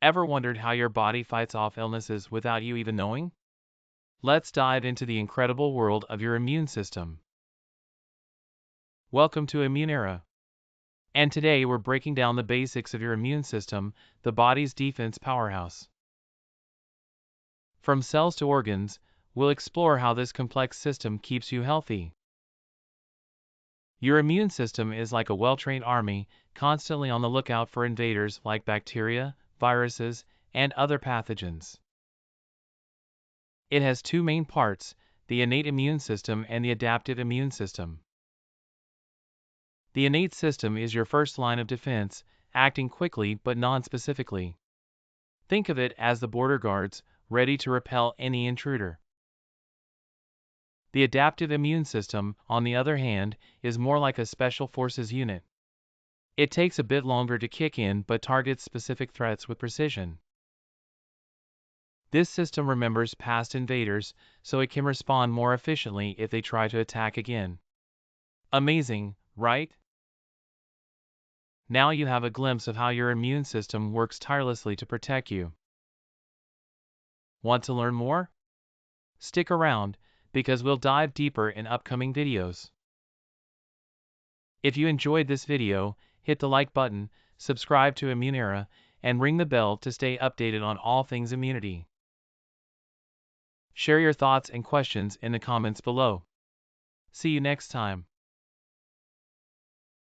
Ever wondered how your body fights off illnesses without you even knowing? Let's dive into the incredible world of your immune system. Welcome to Immuneera. And today we're breaking down the basics of your immune system, the body's defense powerhouse. From cells to organs, we'll explore how this complex system keeps you healthy. Your immune system is like a well-trained army, constantly on the lookout for invaders like bacteria, viruses, and other pathogens. It has two main parts, the innate immune system and the adaptive immune system. The innate system is your first line of defense, acting quickly but non-specifically. Think of it as the border guards, ready to repel any intruder. The adaptive immune system, on the other hand, is more like a special forces unit. It takes a bit longer to kick in but targets specific threats with precision. This system remembers past invaders, so it can respond more efficiently if they try to attack again. Amazing, right? Now you have a glimpse of how your immune system works tirelessly to protect you. Want to learn more? Stick around, because we'll dive deeper in upcoming videos. If you enjoyed this video, hit the like button, subscribe to Immuneera, and ring the bell to stay updated on all things immunity. Share your thoughts and questions in the comments below. See you next time.